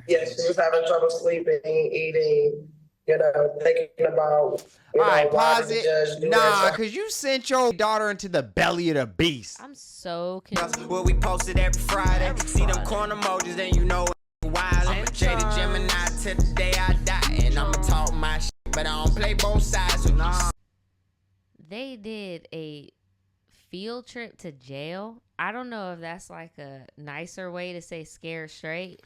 Yes, she was having trouble sleeping, eating, thinking about, All right, why pause the it. judge do Nah, that. because you sent your daughter into the belly of the beast. I'm so confused. Well, we posted every Friday. See them corn emojis, then you know wild. I'm a jaded Gemini till the day I die. And I'ma talk my shit, but I don't play both sides. So nah. They did a field trip to jail. I don't know if that's like a nicer way to say scared straight.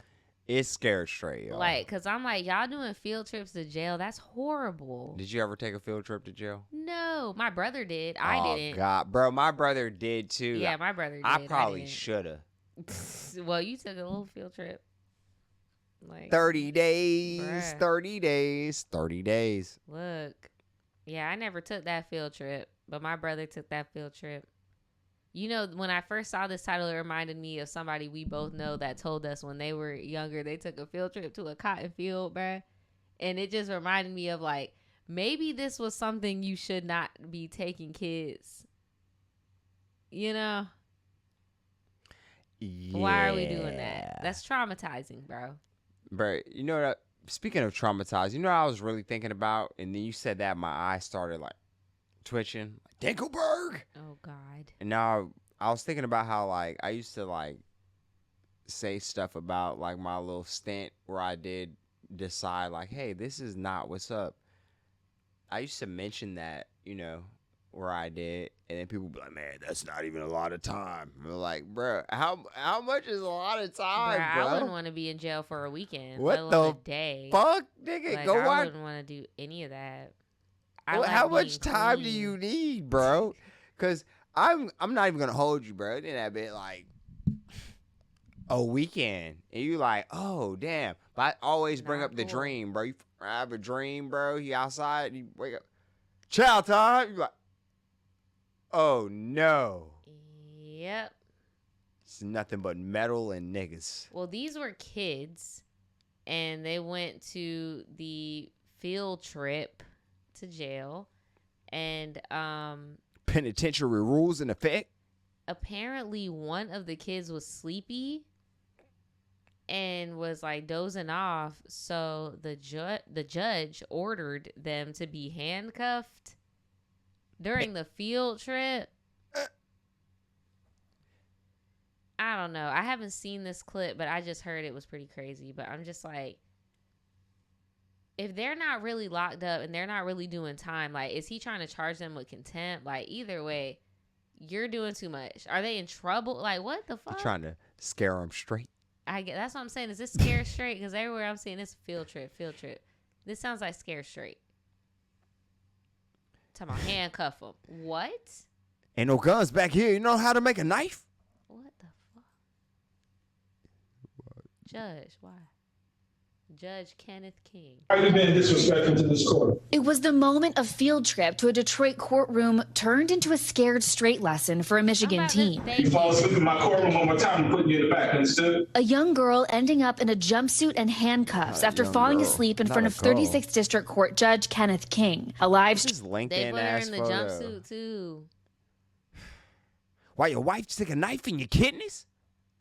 It's scared straight, yo. Like, because I'm like, y'all doing field trips to jail? That's horrible. Did you ever take a field trip to jail? No, my brother did. I didn't. Oh, God. Bro, my brother did, too. Yeah, my brother did. I probably should have. Well, you took a little field trip. Like 30 days, bruh. 30 days, 30 days. Look. Yeah, I never took that field trip, but my brother took that field trip. You know, when I first saw this title, it reminded me of somebody we both know that told us when they were younger, they took a field trip to a cotton field, bruh. And it just reminded me of, like, maybe this was something you should not be taking kids. You know? Yeah. Why are we doing that? That's traumatizing, bro. Bro, you know what? Speaking of traumatized, you know what I was really thinking about? And then you said that, my eyes started, like, twitching. Like, Dinkelberg! Oh, God. And now I was thinking about how, like, I used to, like, say stuff about, like, my little stint where I did decide, like, hey, this is not what's up. I used to mention that, where I did, and then people be like, man, that's not even a lot of time. I'm like, bro, how much is a lot of time, bro? I wouldn't want to be in jail for a weekend. What let alone the a day. Fuck, nigga? Like, Go I watch. wouldn't want to do any of that. How much time do clean. you need, bro? Because I'm not even gonna hold you, bro. It didn't have been like a weekend, and you like, oh damn. But I always bring Not up the cool. dream, bro. You have a dream, bro. You outside, you wake up, child time. You like, oh no, Yep. it's nothing but metal and niggas. Well, these were kids, and they went to the field trip to jail, and Penitentiary rules in effect. apparently one of the kids was sleepy and was like dozing off, so the judge ordered them to be handcuffed during the field trip. I don't know. I haven't seen this clip, but I just heard it was pretty crazy. But I'm just like, if they're not really locked up and they're not really doing time, like, is he trying to charge them with contempt? Like, either way, you're doing too much. Are they in trouble? Like, what the fuck? You're trying to scare them straight. That's what I'm saying. Is this Scare Straight? Because everywhere I'm seeing this field trip. This sounds like Scare Straight. Talking about handcuff them. What? Ain't no guns back here. You know how to make a knife? What the fuck? Judge, why? Judge Kenneth King. Why are you being disrespectful to this court? It was the moment a field trip to a Detroit courtroom turned into a scared straight lesson for a Michigan teen. You fall asleep in my courtroom one more time, I'm putting you in the back, understood? A young girl ending up in a jumpsuit and handcuffs after falling asleep in front of 36th District Court Judge Kenneth King. A live This LinkedIn They put her ass in the photo. jumpsuit too. Why your wife stick a knife in your kidneys?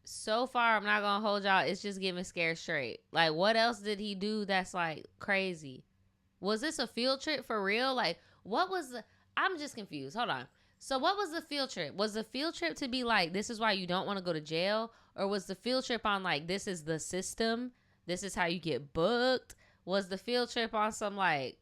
So far, I'm not gonna hold y'all. It's just giving Scare Straight. Like, what else did he do that's like crazy? Was this a field trip for real? Like, what was the? I'm just confused. Hold on. So, what was the field trip? Was the field trip to be like, this is why you don't want to go to jail, or was the field trip on like, this is the system, this is how you get booked? Was the field trip on some like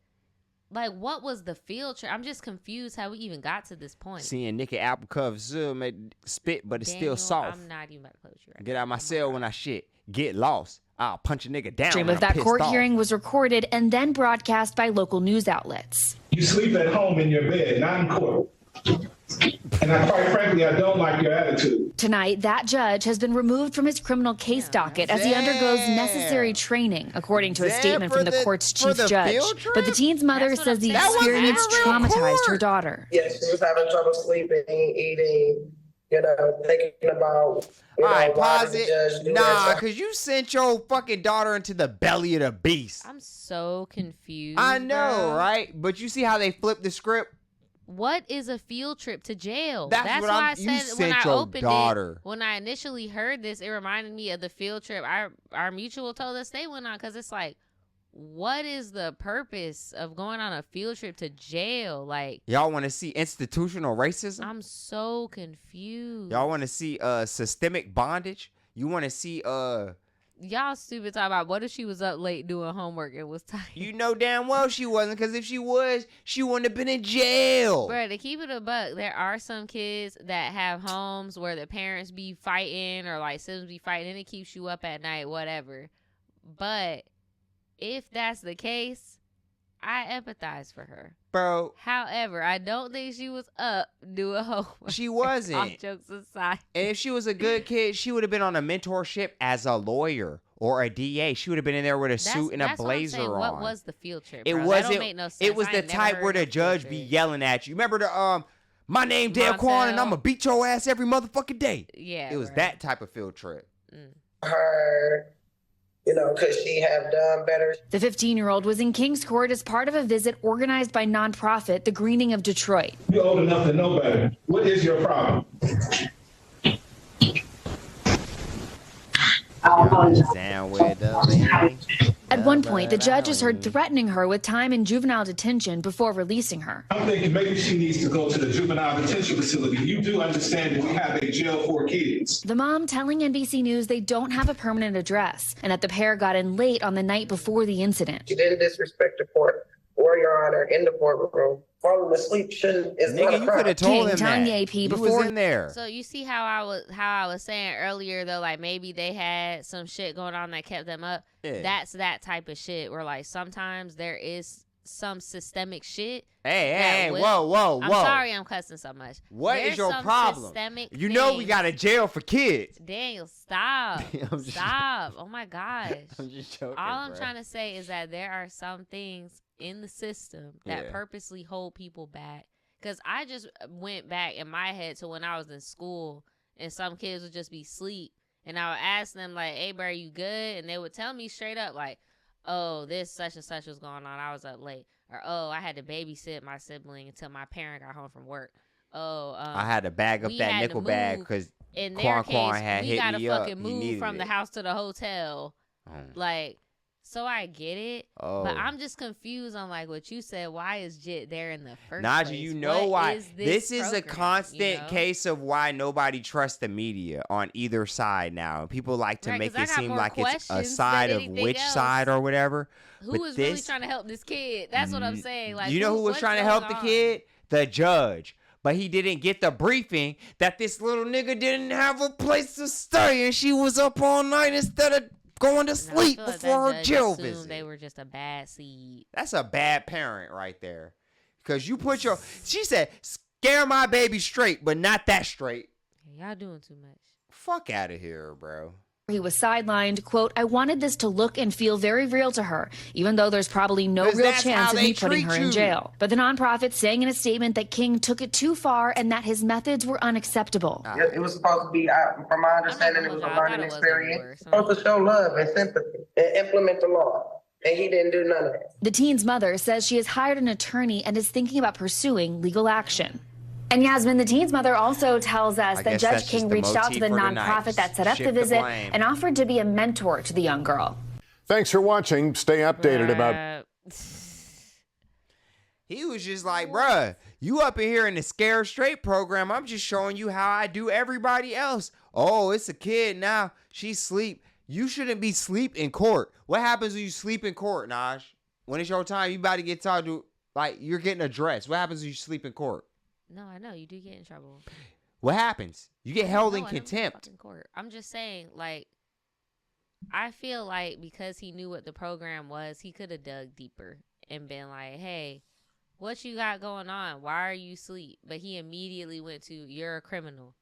what was the field trip? I'm just confused how we even got to this point. Seeing Nicky Apple Cuff make spit, but it's Daniel, still soft. I'm not even about to play with you right Get now. out my cell when I shit. Get lost. I'll punch a nigga down. stream when of I'm that pissed court off. hearing was recorded and then broadcast by local news outlets. You sleep at home in your bed, not in court. And quite frankly, I don't like your attitude. Tonight, that judge has been removed from his criminal case docket as he undergoes necessary training, according to a statement from the court's chief judge. But the teen's mother That's what says I'm the saying. experience That wasn't even traumatized her court. daughter. Yes, she was having trouble sleeping, eating, thinking about, All right, why pause the judge it. do Nah, that. because you sent your fucking daughter into the belly of the beast. I'm so confused. I know, bro. right? But you see how they flipped the script? what is a field trip to jail? That's what why I you said when sent I your opened daughter. it, when I initially heard this, it reminded me of the field trip our mutual told us they went on, because it's like, what is the purpose of going on a field trip to jail? Like, y'all want to see institutional racism? I'm so confused. Y'all want to see systemic bondage? You want to see y'all stupid talking about what if she was up late doing homework and was tired? You know damn well she wasn't, because if she was, she wouldn't have been in jail. Bro, to keep it a buck, there are some kids that have homes where the parents be fighting or like siblings be fighting, and it keeps you up at night, whatever. But if that's the case, I empathize for her. Bro. However, I don't think she was up doing homework. She wasn't. All jokes aside. And if she was a good kid, she would have been on a mentorship as a lawyer or a DA. She would have been in there with a suit and a blazer on. What was the field trip, It bro? wasn't. That don't make no sense. It was the type where the judge be yelling at you. Remember the my name Dale Quan and I'm gonna beat your ass every motherfucking day. Yeah. It was that type of field trip. Her, you know, could she have done better? The 15-year-old was in King's Court as part of a visit organized by nonprofit The Greening of Detroit. You're old enough to know better. What is your problem? Down with the At one point, the judge is heard threatening her with time in juvenile detention before releasing her. I'm thinking maybe she needs to go to the juvenile detention facility. You do understand that we have a jail for kids. The mom telling NBC News they don't have a permanent address and that the pair got in late on the night before the incident. She didn't disrespect the court or Your Honor in the courtroom. Falling asleep is not a Nigga, you could have told him telling that. the AP You before was in there. So you see how I was saying earlier though, like maybe they had some shit going on that kept them up. Yeah. That's that type of shit where like sometimes there is some systemic shit. Hey, whoa. I'm sorry I'm cussing so much. What is There's your some problem? systemic You know we things. got a jail for kids. Daniel, stop. I'm just- Stop. Oh my gosh. I'm just joking. All I'm bro. trying to say is that there are some things in the system that Yeah. purposely hold people back. Because I just went back in my head to when I was in school and some kids would just be asleep. And I would ask them, like, hey, bro, are you good? And they would tell me straight up, like, oh, this such and such was going on. I was up late. Or, oh, I had to babysit my sibling until my parent got home from work. Oh, I had to bag up we that had to nickel bag move. because in their Quan case, had we hit gotta me up. fucking He move needed from the it. house to the hotel. Oh. Like, so I get it, Oh. but I'm just confused on like what you said. Why is Jit there in the first Naja, place? you know What why? is This is a program, constant you know? case of why nobody trusts the media on either side now. People like to Right, make 'cause I it got seem more like it's a questions side than of anything which else. side or whatever. Who But was really this- trying to help this kid? That's what I'm saying. Like, you know who was what's trying to going help the on? kid? The judge. But he didn't get the briefing that this little nigga didn't have a place to stay and she was up all night instead of going to No, I sleep feel like before that her judge jail assumed visit. They were just a bad seed. That's a bad parent right there. Because you put your... She said, scare my baby straight, but not that straight. Y'all doing too much. Fuck out of here, bro. He was sidelined. Quote, I wanted this to look and feel very real to her, even though there's probably no 'Cause real that's chance how of they me putting her treat in you. jail. But the nonprofit saying in a statement that King took it too far and that his methods were unacceptable. It was supposed to be, from my understanding, it was a learning experience. Supposed to show love and sympathy and implement the law. And he didn't do none of it. The teen's mother says she has hired an attorney and is thinking about pursuing legal action. And Yasmin, the teen's mother also tells us that guess Judge that's just King the reached out to motif the for tonight. nonprofit that set up Shift the the visit blame. and offered to be a mentor to the young girl. Thanks for watching. Stay updated about... He was just like, bruh, you up in here in the Scare Straight program. I'm just showing you how I do everybody else. Oh, it's a kid now. She's asleep. You shouldn't be asleep in court. What happens when you sleep in court, Naj? When it's your time, you about to get talked to, like, you're getting addressed. What happens when you sleep in court? No, I know you do get in trouble. What happens? You get held in No, I never contempt. fucking court. I'm just saying, like, I feel like because he knew what the program was, he could have dug deeper and been like, hey, what you got going on? Why are you asleep? But he immediately went to, you're a criminal.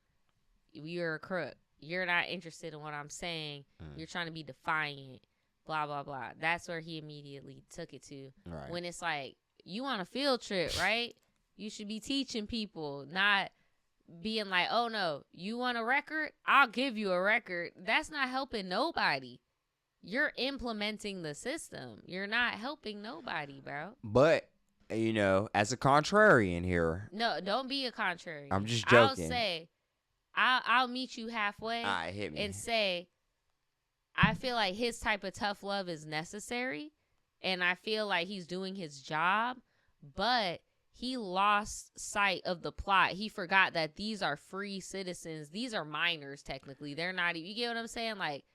You're a crook. You're not interested in what I'm saying. You're trying to be defiant. Blah, blah, blah. That's where he immediately took it to. Right. When it's like, you on a field trip, right? You should be teaching people, not being like, oh, no, you want a record? I'll give you a record. That's not helping nobody. You're implementing the system. You're not helping nobody, bro. But you know, as a contrarian here. No, don't be a contrary. I'm just joking. I'll say, I'll meet you halfway. All right, hit me. And say, I feel like his type of tough love is necessary, and I feel like he's doing his job, but he lost sight of the plot. He forgot that these are free citizens. These are minors, technically. They're not even, you get what I'm saying? Like,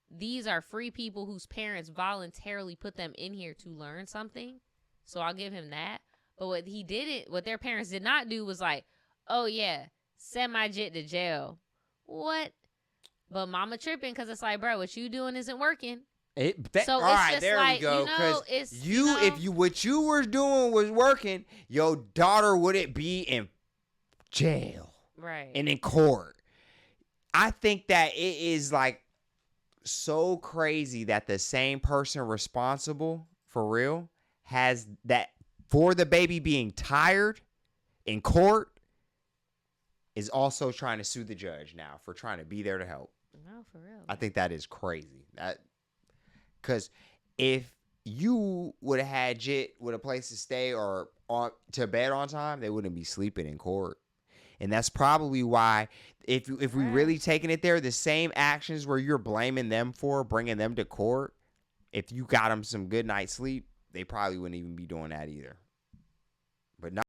these are free people whose parents voluntarily put them in here to learn something. So I'll give him that. But what their parents did not do was like, oh yeah, send my jit to jail. What? But mama tripping because it's like, bro, what you doing isn't working. So it's all right, just there like, we go. you know, If what you were doing was working, your daughter wouldn't be in jail, right, and in court. I think that it is like so crazy that the same person responsible for real has that for the baby being tired in court is also trying to sue the judge now for trying to be there to help. No, for real. I think that is crazy. Because if you would have had Jit with a place to stay or to bed on time, they wouldn't be sleeping in court. And that's probably why, if we really taking it there, the same actions where you're blaming them for bringing them to court, if you got them some good night's sleep, they probably wouldn't even be doing that either. But not.